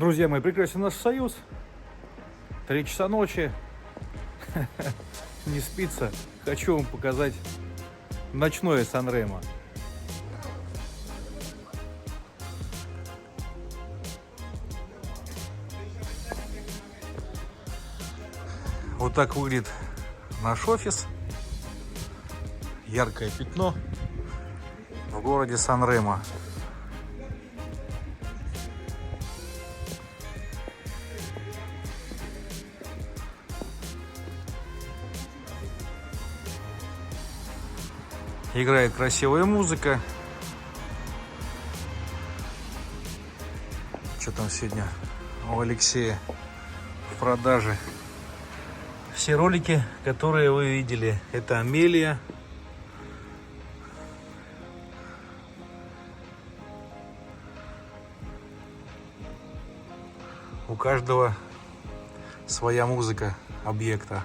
Друзья мои, прекрасен наш союз. 3 часа ночи. Не спится. Хочу вам показать ночное Сан-Ремо. Вот так выглядит наш офис. Яркое пятно в городе Сан-Ремо. Играет красивая музыка. Что там сегодня у Алексея в продаже? Все ролики, которые вы видели, это Амелия. У каждого своя музыка объекта.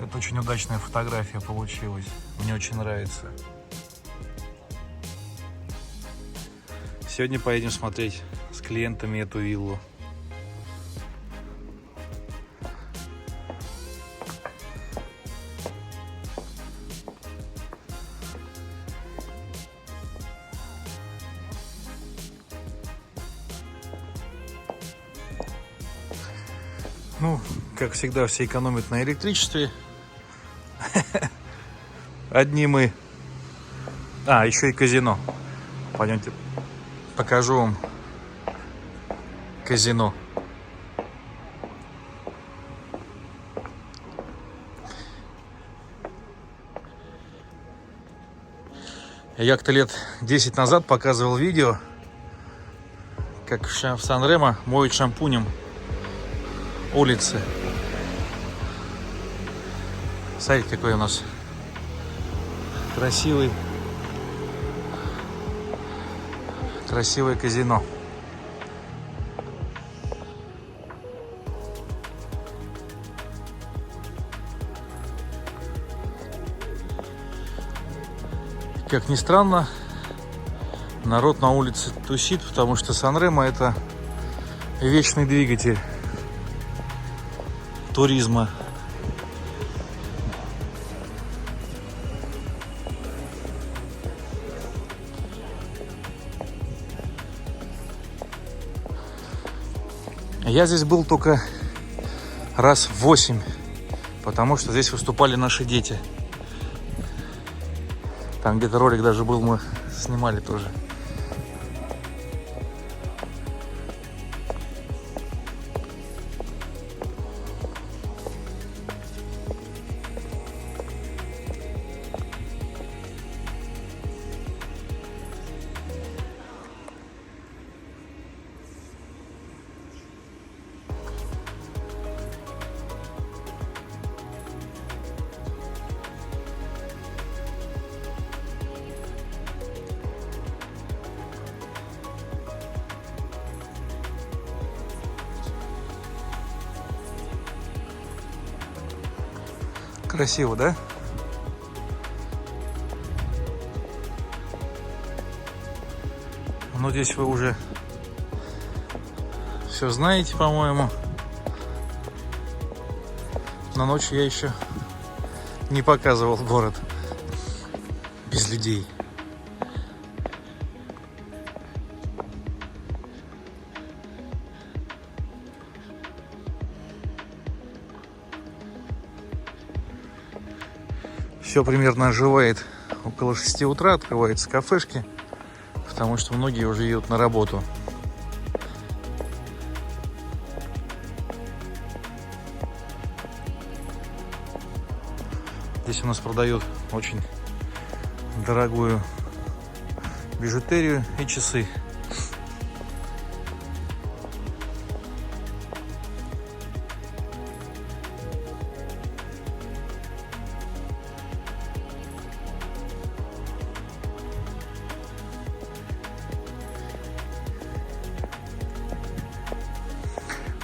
Это очень удачная фотография получилась. Мне очень нравится. Сегодня поедем смотреть с клиентами эту виллу. Ну, как всегда, все экономят на электричестве. Одни мы. А, еще и казино. Пойдемте, покажу вам казино. Я как-то лет 10 назад показывал видео, как в Сан-Ремо моют шампунем улицы. Смотрите, какой у нас красивое казино. Как ни странно, народ на улице тусит, потому что Сан-Ремо — это вечный двигатель туризма. Я здесь был только раз в 8, потому что здесь выступали наши дети. Там где-то ролик даже был, мы снимали тоже. Красиво, да? Но здесь вы уже все знаете, по-моему. На ночь я еще не показывал город без людей. Все примерно оживает около 6 утра, открываются кафешки, потому что многие уже едут на работу. Здесь у нас продают очень дорогую бижутерию и часы.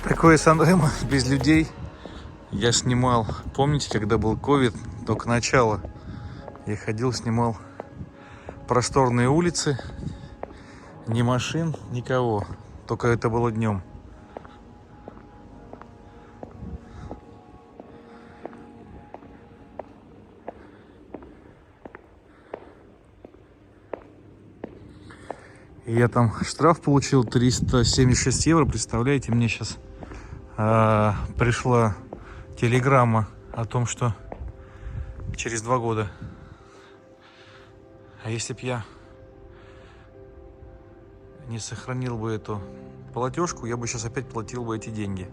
Такое Сан-Ремо без людей я снимал. Помните, когда был ковид, только начало. Я ходил, снимал просторные улицы, ни машин, никого. Только это было днем. И я там штраф получил 376 евро. Представляете, мне сейчас пришла телеграмма о том, что через 2 года. А если б я не сохранил бы эту платежку, я бы сейчас опять платил бы эти деньги.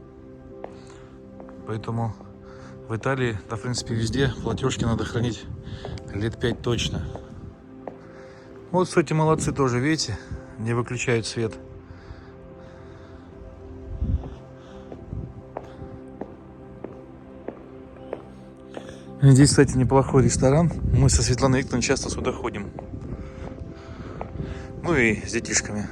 Поэтому в Италии, да, в принципе, везде платежки надо хранить лет 5 точно. Вот, кстати, молодцы тоже, видите, не выключают свет. Здесь, кстати, неплохой ресторан. Мы со Светланой Викторовной часто сюда ходим. Ну и с детишками.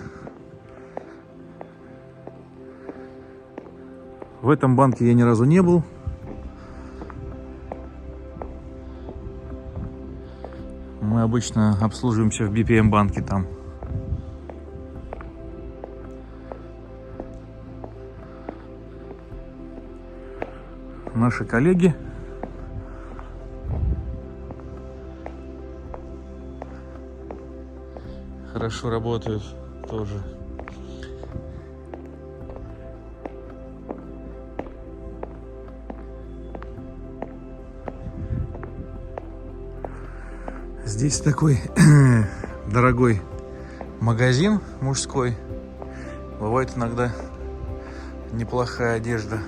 В этом банке я ни разу не был. Мы обычно обслуживаемся в BPM банке там. Наши коллеги. Хорошо работают тоже. Здесь такой дорогой магазин мужской. Бывает иногда неплохая одежда.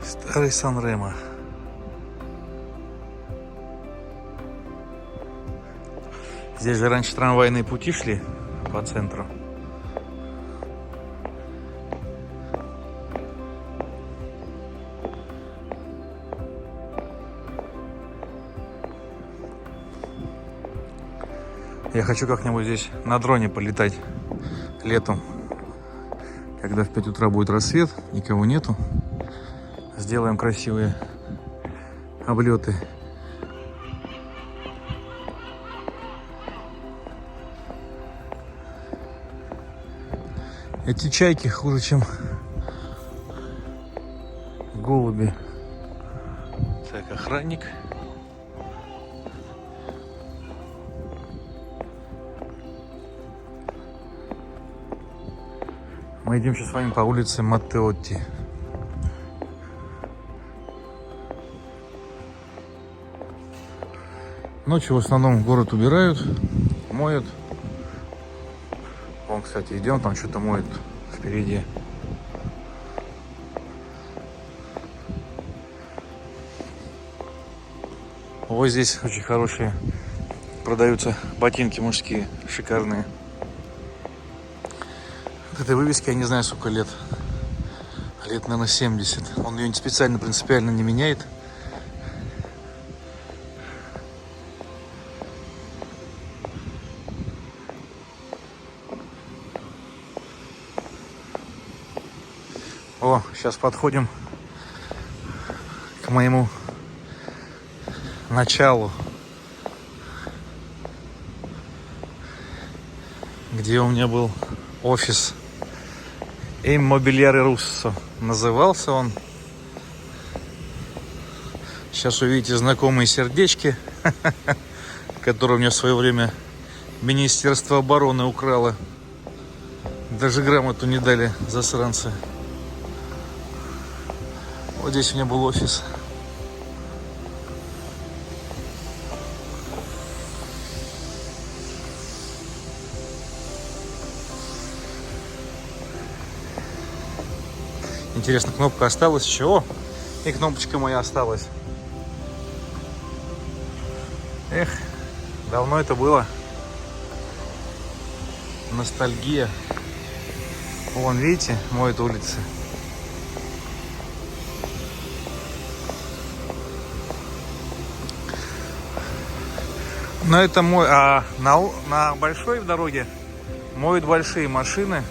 Старый Сан-Ремо. Здесь же раньше трамвайные пути шли по центру. Я хочу как-нибудь здесь на дроне полетать летом, когда в 5 утра будет рассвет, никого нету. Сделаем красивые облеты. Эти чайки хуже, чем голуби. Так, охранник. Мы идем сейчас с вами по улице Маттеотти. Ночью в основном город убирают, моют. Вон, кстати, идем, там что-то моют впереди. Вот здесь очень хорошие продаются ботинки мужские, шикарные. Вот этой вывески я не знаю сколько лет. Лет, наверное, 70. Он ее специально, принципиально не меняет. О, сейчас подходим к моему началу, где у меня был офис Immobiliare Russo. Назывался он. Сейчас увидите знакомые сердечки, которые у меня в свое время Министерство обороны украло. Даже грамоту не дали, засранцы. Вот здесь у меня был офис. Интересно, кнопка осталась еще? О, и кнопочка моя осталась. Эх, давно это было. Ностальгия. Вон, видите, моют улицы. Но это мой, а на большой дороге моют большие машины.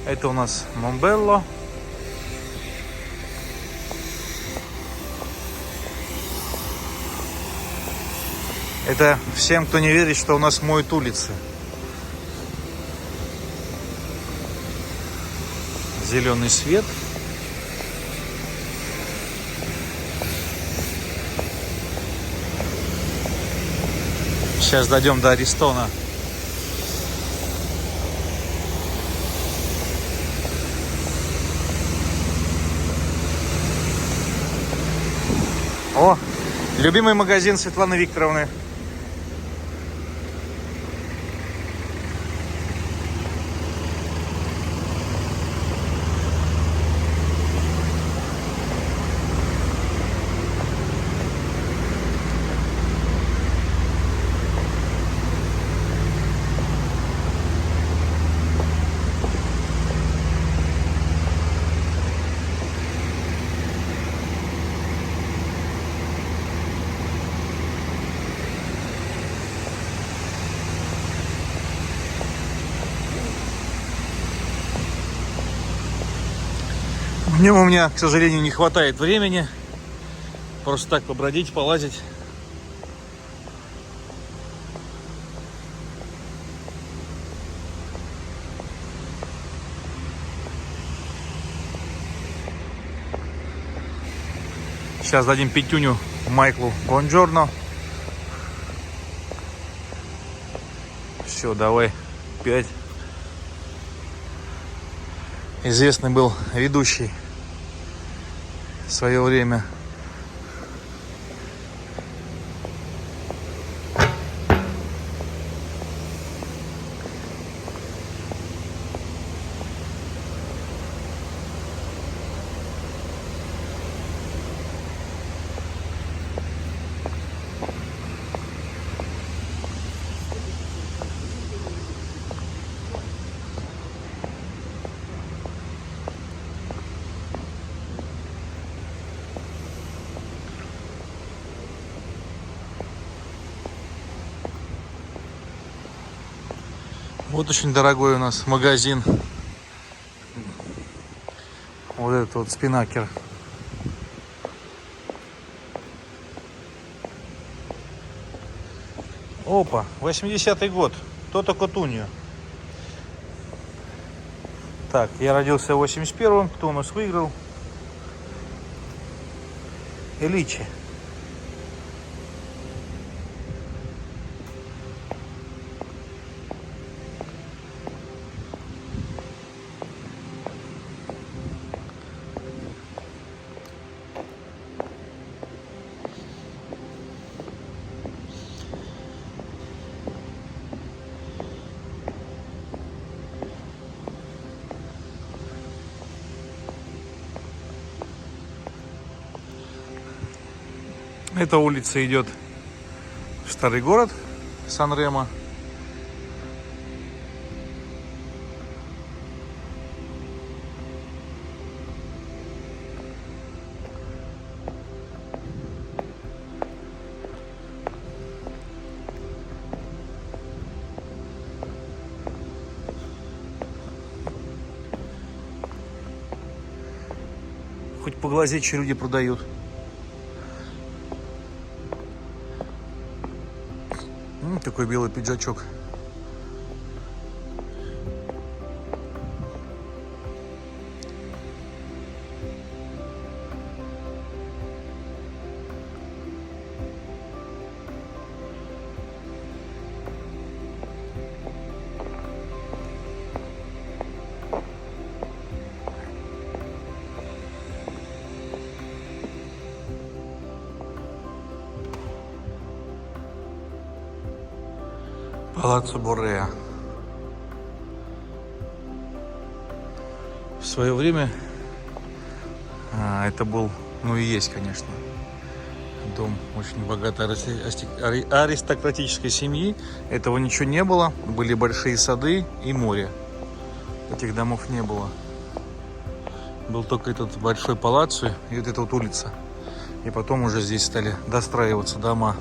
Это у нас Монбелло. Это всем, кто не верит, что у нас моют улицы. Зеленый свет. Сейчас дойдем до Аристона. О, любимый магазин Светланы Викторовны. Днем у меня, к сожалению, не хватает времени. Просто так побродить, полазить. Сейчас дадим пятюню Майклу Бонджорно. Все, давай 5. Известный был ведущий в свое время. Вот очень дорогой у нас магазин. Вот этот вот Спинакер. Опа, 80-й год. Тото Котуньо. Так, я родился в 81-м. Кто у нас выиграл? Эличи. Эта улица идет в старый город Сан-Ремо. Хоть поглазеть, что люди продают. Такой белый пиджачок. Палаццо Борреа. свое время это был, ну и есть, конечно, дом очень богатой аристократической семьи. Этого ничего не было. Были большие сады и море. Этих домов не было. Был только этот большой палаццо и вот эта вот улица. И потом уже здесь стали достраиваться дома.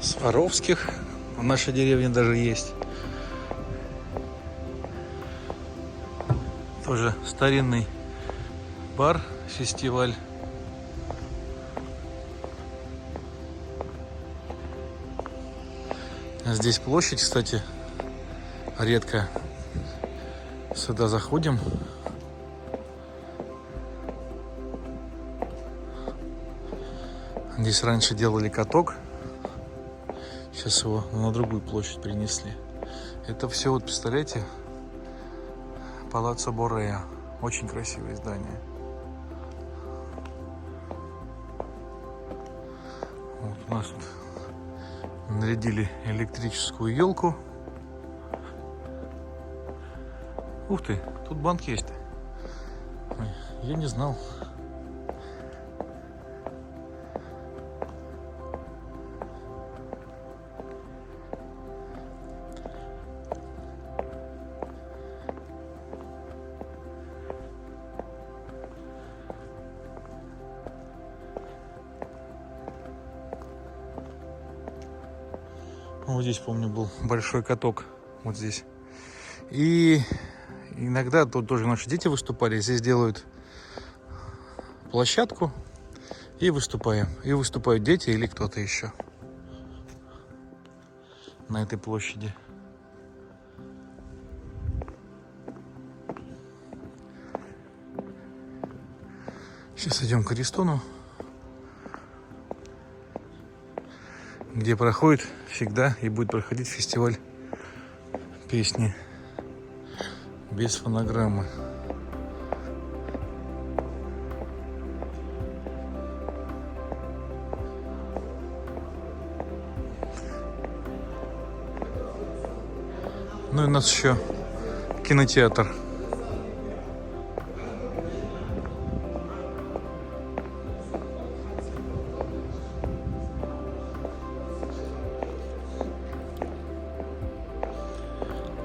Сваровских в нашей деревне даже есть. Тоже старинный бар, фестиваль. Здесь площадь, кстати, редко сюда заходим. Здесь раньше делали каток. Сейчас его на другую площадь перенесли. Это все, вот представляете, Палаццо Бореа. Очень красивое здание. Вот у нас тут нарядили электрическую елку. Ух ты, тут банк есть. Ой, я не знал. Вот здесь, помню, был большой каток. Вот здесь. И иногда тут тоже наши дети выступали. Здесь делают площадку и выступаем. И выступают дети или кто-то еще на этой площади. Сейчас идем к Аристону, где проходит всегда и будет проходить фестиваль песни без фонограммы. Ну и у нас еще кинотеатр.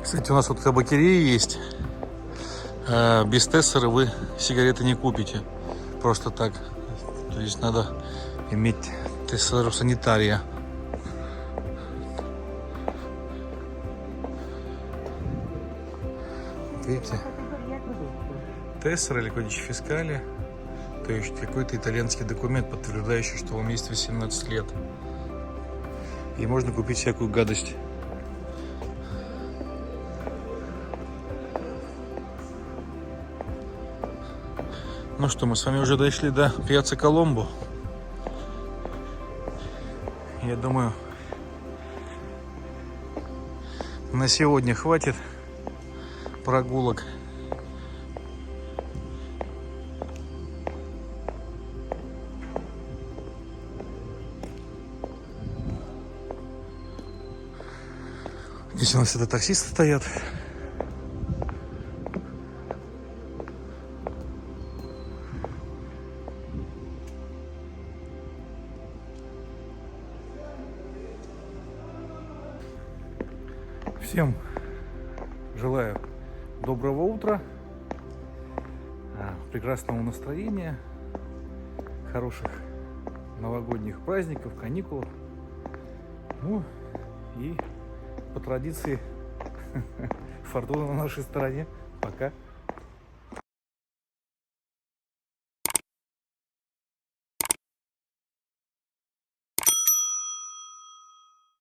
Кстати, у нас вот табакерии есть. Без тессера вы сигареты не купите. Просто так. То есть надо иметь тессеру санитария. Видите? Тессер или кодич фискали. То есть какой-то итальянский документ, подтверждающий, что вам есть 18 лет. И можно купить всякую гадость. Ну что, мы с вами уже дошли до Пьяцца Коломбо. Я думаю, на сегодня хватит прогулок. Здесь у нас это таксисты стоят. Всем желаю доброго утра, прекрасного настроения, хороших новогодних праздников, каникул. Ну и по традиции фортуна на нашей стороне. Пока.